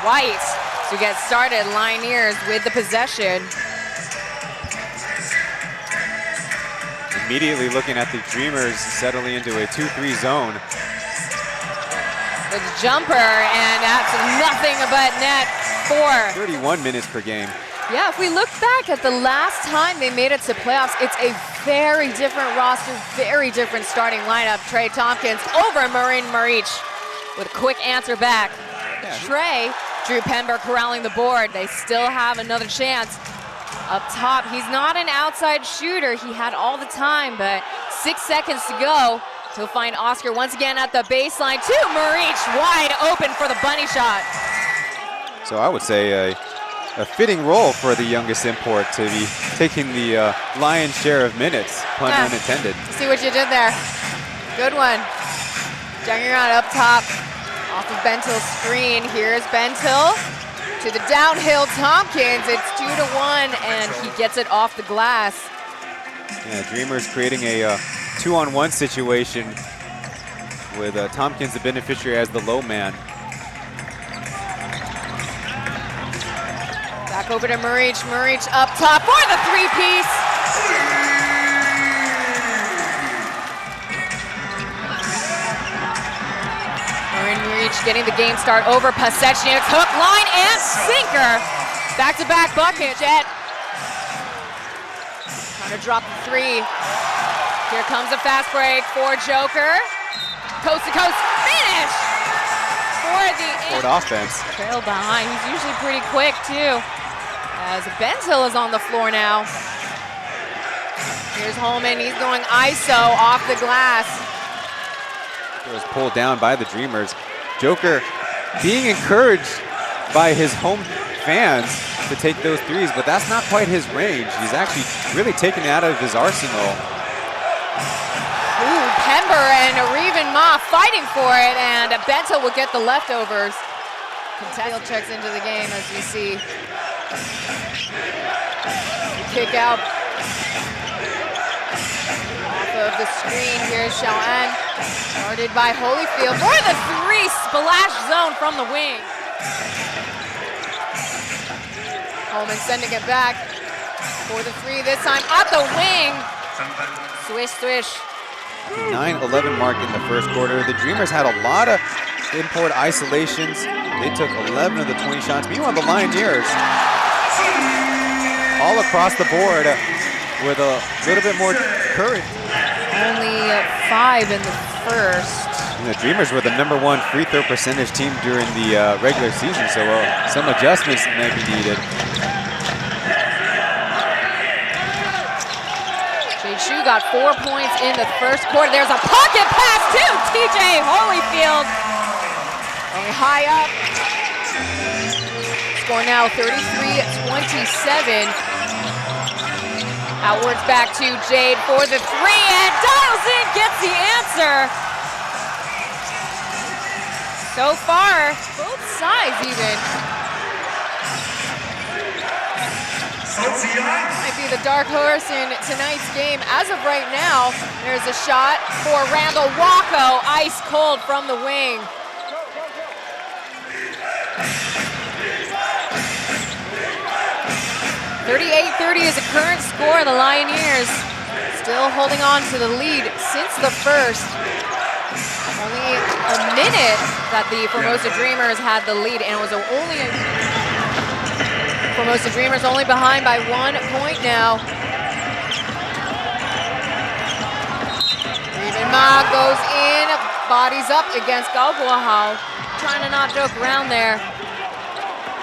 twice to get started. Lioneers with the possession. Immediately looking at the Dreamers settling into a 2-3 zone. The jumper, and that's nothing but net for 31 minutes per game. Yeah, if we look back at the last time they made it to playoffs, it's a very different roster, very different starting lineup. Trey Tompkins over Marin Maric with a quick answer back. Yeah. Trey, Drew Pember corralling the board. They still have another chance. Up top, he's not an outside shooter. He had all the time, but 6 seconds to go. He'll find Oscar once again at the baseline. Maric wide open for the bunny shot. So I would say a fitting role for the youngest import to be taking the lion's share of minutes, pun unintended. See what you did there. Good one. Juggernaut up top, off of Bentil's screen. Here's Bentil to the downhill Tompkins. It's 2-1, and he gets it off the glass. Yeah, Dreamers creating a 2-on-1 situation with Tompkins the beneficiary as the low man. Back over to Maric. Maric up top for the three-piece. Maric getting the game start over Pasechniak's hook, line, and sinker. Back-to-back bucket. Jet trying to drop the three. Here comes a fast break for Joker. Coast to coast finish for the Ford offense. Trail behind. He's usually pretty quick too. As Bentil is on the floor now. Here's Holman. He's going ISO off the glass. It was pulled down by the Dreamers. Joker being encouraged by his home fans to take those threes, but that's not quite his range. He's actually really taken it out of his arsenal. Ooh, Pember and Reven Ma fighting for it, and Bentil will get the leftovers. Contestant checks into the game as we see. Kick out. Off of the screen, here's Xiaoan. Guarded by Holyfield for the three, splash zone from the wing. Holman sending it back for the three this time at the wing. Swish, swish. 9-11 mark in the first quarter. The Dreamers had a lot of import isolations. They took 11 of the 20 shots. Meanwhile, the Lioneers all across the board with a little bit more courage. Only 5 in the first. And the Dreamers were the #1 free throw percentage team during the regular season, so some adjustments may be needed. Shu got 4 points in the first quarter. There's a pocket pass to TJ Holyfield. Going high up. Score now 33-27. Outwards back to Jade for the three, and dials in, gets the answer. So far, both sides even. Might be the dark horse in tonight's game. As of right now, there's a shot for Randall Wacko, ice cold from the wing. .38-30 is the current score. The Lioneers still holding on to the lead since the first. Only a minute that the Formosa Dreamers had the lead, and it was Formosa Dreamers only behind by 1 point now. Reven Ma goes in, bodies up against Gaoguohao. Trying to not joke around there.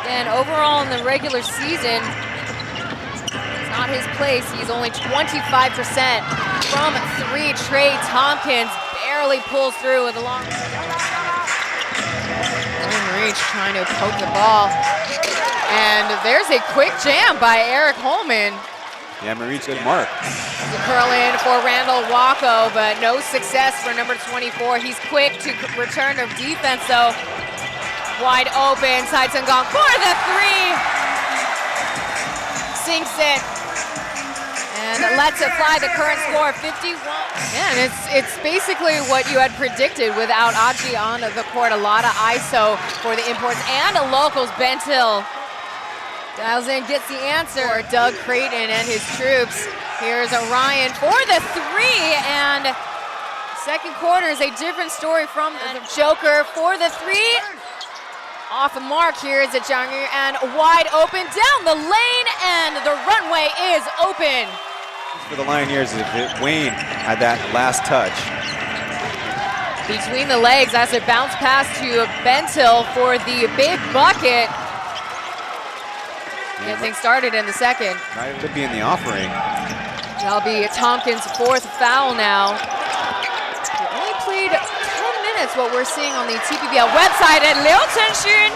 Again, overall in the regular season, it's not his place. He's only 25% from three. Trey Tompkins barely pulls through with a long reach, trying to poke the ball. And there's a quick jam by Eric Holman. Yeah, Maric good mark. The curl in for Randall Wacko, but no success for number 24. He's quick to return to defense, though. Wide open, Side Sungong for the three. Sinks it. And and lets it fly. The current score 51. Yeah, and it's basically what you had predicted without Aji on the court. A lot of ISO for the imports and the locals. Bentil dials in, gets the answer. Doug Creighton and his troops. Here's Orion for the three, and second quarter is a different story from the Joker for the three. Off the mark, here is a Jangir, and wide open down the lane, and the runway is open. For the Lioneers, if Wayne had that last touch. Between the legs as it bounced pass to Bentil for the big bucket. Get things started in the second. Could be in the offering. That'll be Tompkins' fourth foul now. He only played 10 minutes, what we're seeing on the TPBL website, and Liu Chenxun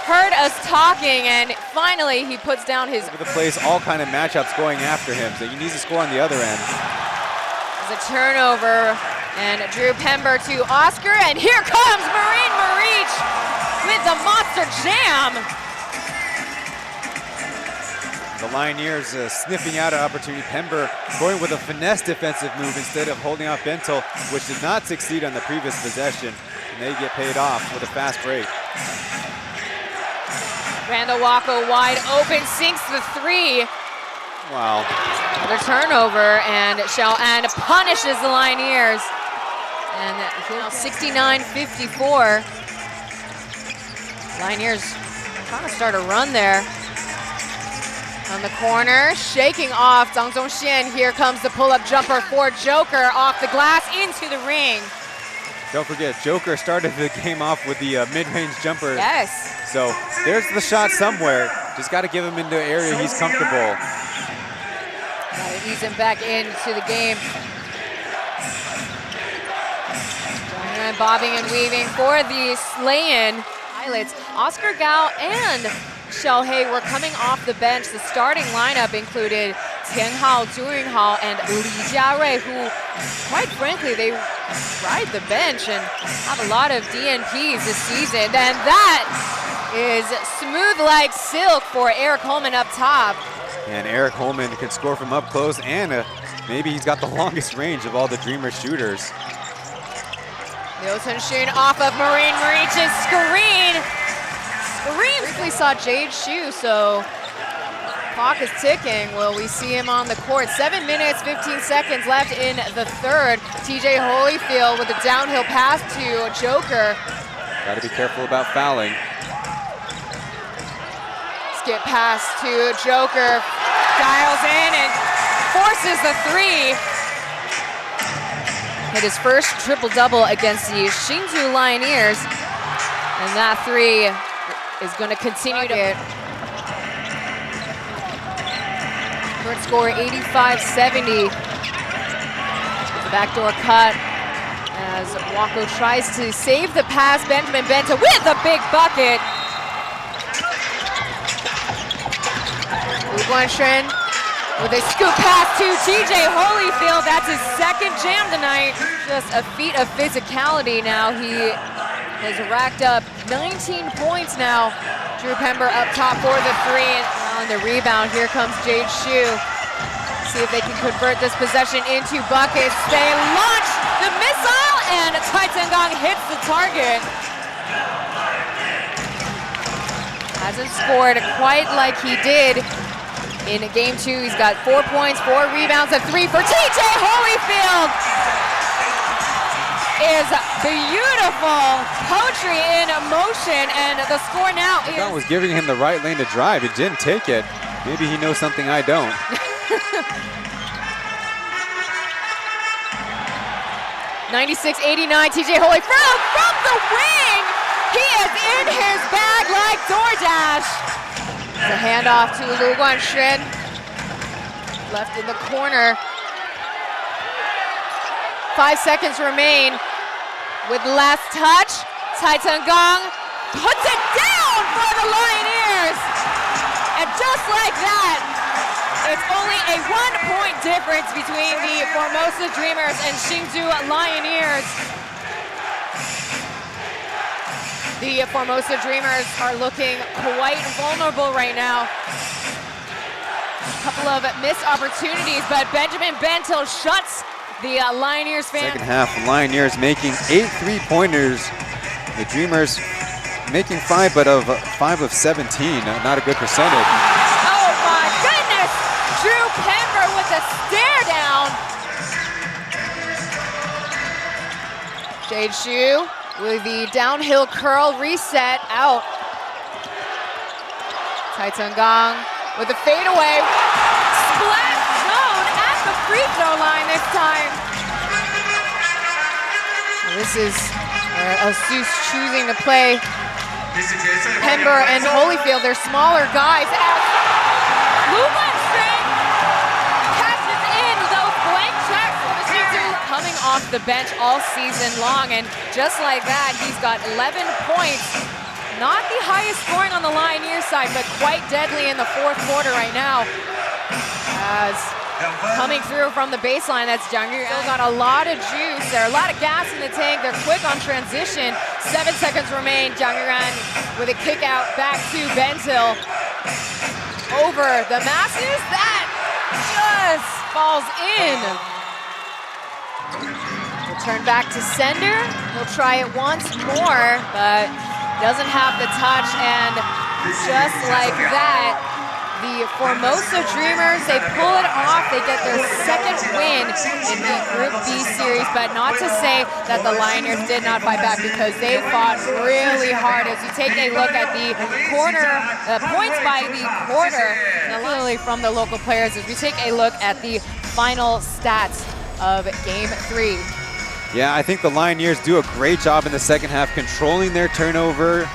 heard us talking, and finally he puts down his... Over the place, all kind of matchups going after him, so he needs to score on the other end. There's a turnover, and Drew Pember to Oscar, and here comes Marine Marich with the monster jam. The Lioneers sniffing out an opportunity. Pember going with a finesse defensive move instead of holding off Bentil, which did not succeed on the previous possession, and they get paid off with a fast break. Randall Wacko wide open, sinks the three. Wow. Another turnover, and punishes the Lioneers. And now 69-54. Lioneers trying to start a run there. On the corner, shaking off Zhang Zhongxian. Here comes the pull-up jumper for Joker off the glass into the ring. Don't forget, Joker started the game off with the mid-range jumper. Yes. So there's the shot somewhere. Just got to give him into the area he's comfortable. Got to ease him back into the game. And bobbing and weaving for the lay-in. Highlights. Oscar Gao and Xiao He were coming off the bench. The starting lineup included Tian Hao, Zhu Yunhao, and Li Jiarui, who, quite frankly, they ride the bench and have a lot of DNPs this season. And that is smooth like silk for Eric Holman up top. And Eric Holman can score from up close, and maybe he's got the longest range of all the Dreamer shooters. Liu Chenxun off of Marine Marich's screen. Briefly saw Jade Xu, so clock is ticking. Will we see him on the court? 7 minutes, 15 seconds left in the third. TJ Holyfield with a downhill pass to Joker. Got to be careful about fouling. Skip pass to Joker. Dials in and forces the three. Hit his first triple-double against the Hsinchu Lioneers. And that three is going to continue to hit. Current score 85-70. The backdoor cut as Wacko tries to save the pass. Benjamin Benta with a big bucket. Wu Guanshen with a scoop pass to TJ Holyfield. That's his second jam tonight. Just a feat of physicality now. He has racked up 19 points now. Drew Pember up top for the three, and on the rebound, here comes Jade Xu. See if they can convert this possession into buckets. They launch the missile, and Cai Zhenggang hits the target. Hasn't scored quite like he did in game two. He's got 4 points, 4 rebounds, and 3 for TJ Holyfield. Is beautiful poetry in motion, and the score now is... That was giving him the right lane to drive. He didn't take it. Maybe he knows something I don't. 96-89, TJ Holyfield from the wing. He is in his bag like DoorDash. The handoff to Lu Guanshen. Left in the corner. 5 seconds remain. With last touch, Cai Zhenggang puts it down for the Lioneers. And just like that, it's only a 1-point difference between the Formosa Dreamers and Hsinchu Lioneers. The Formosa Dreamers are looking quite vulnerable right now. Couple of missed opportunities, but Benjamin Bentil shuts the Lioneers fan. Second half, Lioneers making 8 3-pointers. The Dreamers making 5, but of 5 of 17, not a good percentage. Oh my goodness! Drew Pember with a stare down. Jade Shu with the downhill curl reset out. Tai Gang with a fadeaway. Splash zone at the free throw line this time. This is where Elsus choosing to play Pember and Holyfield. They're smaller guys. Lubinstring catches in those blank checks for the shooter. Coming off the bench all season long, and just like that, he's got 11 points. Not the highest scoring on the Lioneers side, but quite deadly in the fourth quarter right now. As coming through from the baseline, that's Jangir. Still got a lot of juice there, a lot of gas in the tank. They're quick on transition. 7 seconds remain. Jangiran with a kick out back to Bentil. Over the masses. That just falls in. We'll turn back to sender. He'll try it once more, but doesn't have the touch, and just like that, the Formosa Dreamers, they pull it off. They get their second win in the Group B series, but not to say that the Lioneers did not fight back, because they fought really hard. As you take a look at the quarter, points by the quarter, particularly from the local players, as we take a look at the final stats of Game 3. Yeah, I think the Lioneers do a great job in the second half controlling their turnover,